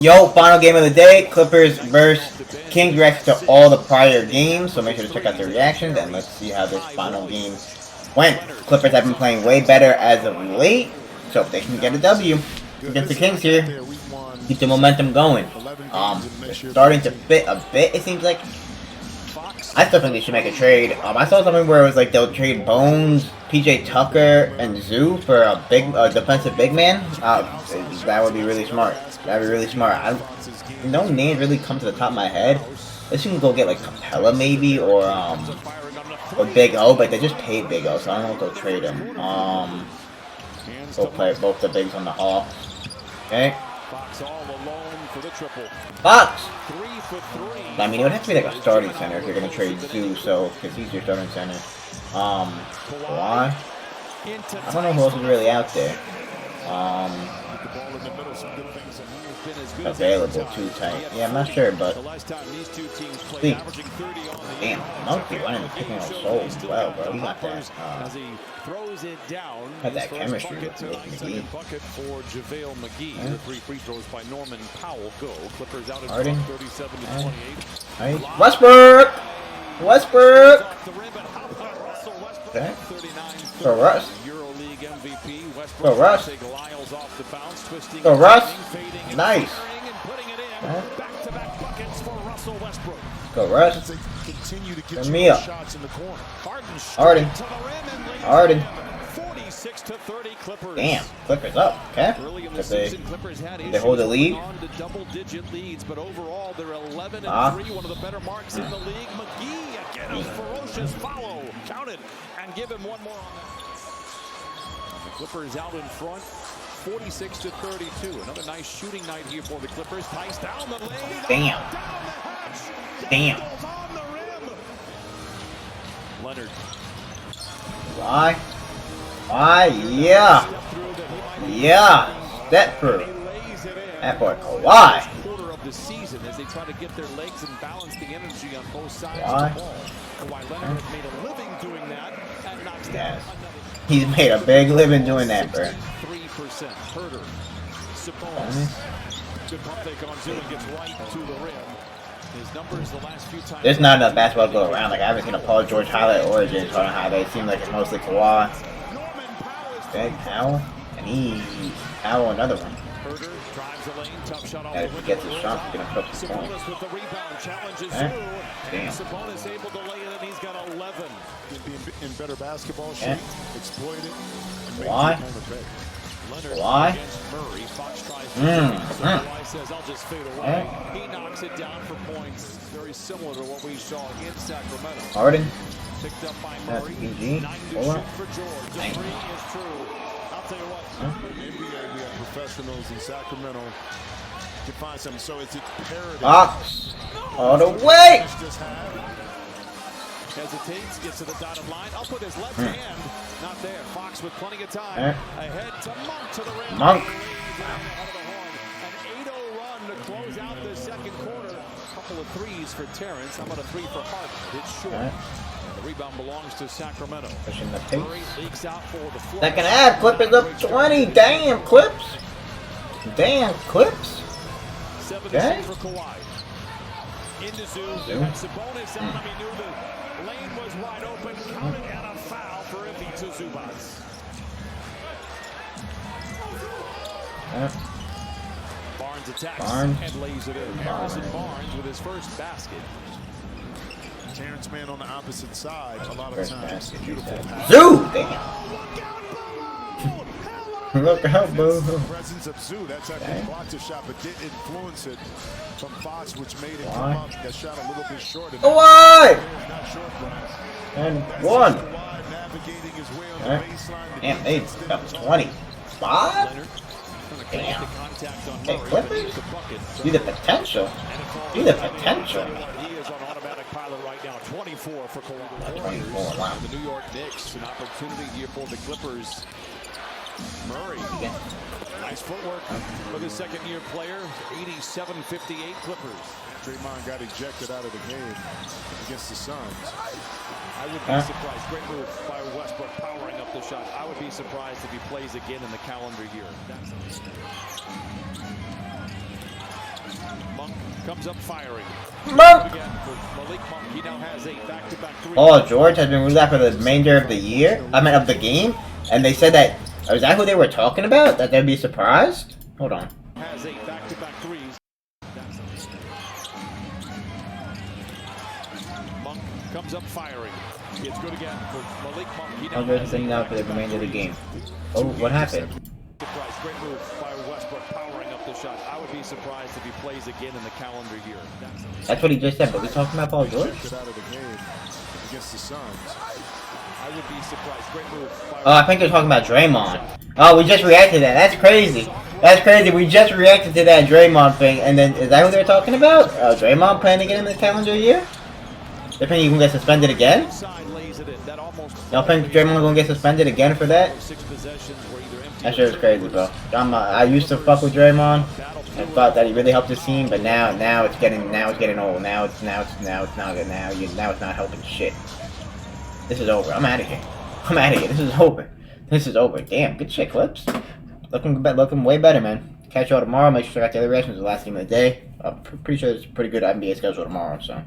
Yo, final game of the day, Clippers versus Kings. Reacts to all the prior games, so make sure to check out the reactions, and let's see how this final game went. Clippers have been playing way better as of late, so if they can get a W against the Kings here, keep the momentum going. They're starting to fit a bit, it seems like. I still think they should make a trade. I saw something where it was like they'll trade Bones, PJ Tucker, and Zoo for a big defensive big man. That would be really smart. That'd be really smart. No names really come to the top of my head. Let's you can go get like Capella maybe or Big O, but they just paid Big O, so I don't know if they'll trade him. Go play both the bigs on the Hawks. Okay. Fox! I mean, it would have to be like a starting center if you're gonna trade Zoo, so because he's your starting center. Why? I don't know who else is really out there. Available too tight. Yeah, I'm not sure, but see. Damn, Monkey went in picking up so well, bro. He got that. Had that chemistry with McGee. Harding. Westbrook. Westbrook. Okay. For Russ. Go Russ. Go Russ. Nice. Go Russ. Turn me up. Harden. Harden. Damn, Clippers up. Okay. They hold the lead. One of the better marks in the league. McGee again, a ferocious follow. Counted and give him one more on that. The Clippers out in front, 46-32. Another nice shooting night here for the Clippers. Tice down the lane. Damn. Damn. Leonard. Why? Why? Yeah. Yeah. Step through. That boy Kawhi. Quarter of the season as they try to get their legs and balance the energy on both sides Why? of the ball. Kawhi Leonard has made a living doing that and knocks down another. He's made a big living doing that, bro. 3%. Herder. Sabonis. Good pump fake on Zoo and gets right to the rim. His numbers the last few times. There's not enough basketball to go around. Like I haven't seen a Paul George highlight or a James Harden highlight. It seems like it's mostly Kawhi. Okay, Powell. And Powell another one. Herder drives the lane, tough shot off Yeah, the if he gets his shot, he's gonna put some points. Sabonis with the rebound, challenges Okay. Zoo. Damn. Sabonis able to lay it in, he's got 11. In better basketball shape, exploit it. Why? Leonard Why? against Murray. Fox tries to Kawhi says, I'll just fade away. He knocks it down for points. Very similar to what we saw in Sacramento. Harden. Picked up by That's Murray. PG. 9 to Hold shoot on. for George. The Nice. three is true. I'll tell you what. In the NBA, we have professionals in Sacramento to find something. So it's a paradigm. Fox. All the way. Hesitates, gets to the dotted line. Up with his left hand. Not there. Fox with plenty of time. Ahead to Monk to the rim. Monk. Out of the horn. An 8-0 run to close out the second quarter. A couple of threes for Terrence. How about a three for Harden? It's short. The rebound belongs to Sacramento. Pushing the Murray pace. leaks out for the floor. Second half, Clippers up 20. Damn, Clips. Damn, Clips. 76 for Kawhi. Into Zoo. Zoo. And Sabonis out. He knew the lane was wide open. Counted and a foul for Ivica Zubac. Barnes attacks Barnes. and lays it in. Harrison Barnes with his first basket. Terrence man on the opposite side. A lot of First times. basket, Beautiful pass. Zoo. Damn. Look out, boo. The presence of Zoo. That's actually blocked a shot, but did influence it from Fox, which made it come up. That shot a little bit short. Kawhi. Not short, Brian. And one. Navigating his way on the Okay. baseline. Damn, they got 25. Damn. Hey, Clippers. See the potential. See the potential. He is on automatic pilot right now. 24 for Kawhi. 24, wow. The New York Knicks, an opportunity here for the Clippers. Murray. Yeah. Nice footwork for the second-year player. 87-58 Clippers. Draymond got ejected out of the game against the Suns. I would be surprised. Great move by Westbrook powering up the shot. I would be surprised if he plays again in the calendar year. Monk comes up firing. Monk! Again for Malik Monk. He now has a back-to-back three. Paul George has been ruled out for the remainder of the year. I mean, of the game. And they said that. Is that who they were talking about? That they'd be surprised? Hold on. Has a back-to-back threes. Monk comes up firing. It's good again for Malik Monk. He now Paul George has has been out for the remainder of the game. Oh, what happened? Surprise. Great move by Westbrook powering up the shot. I would be surprised if he plays again in the calendar year. That's what he just said, but we talking about Paul George? Out of the game against the Suns. I would be surprised. Great move by Oh, I think they're talking about Draymond. Oh, we just reacted to that. That's crazy. That's crazy. We just reacted to that Draymond thing, and then is that who they're talking about? Draymond planning to get in the calendar year? They think he's gonna get suspended again? side lays it in. That almost Y'all think Draymond gonna get suspended again for that? 6 possessions were either empty. That shit was crazy, bro. I used to fuck with Draymond and thought that he really helped his team, but now it's getting old. Now it's not good. Now it's not helping shit. This is over. I'm out of here. This is over. This is over. Damn, good shit, Clips. Looking way better, man. Catch y'all tomorrow. Make sure to check out the other reactions. The last game of the day. I'm pretty sure it's a pretty good NBA schedule tomorrow, so.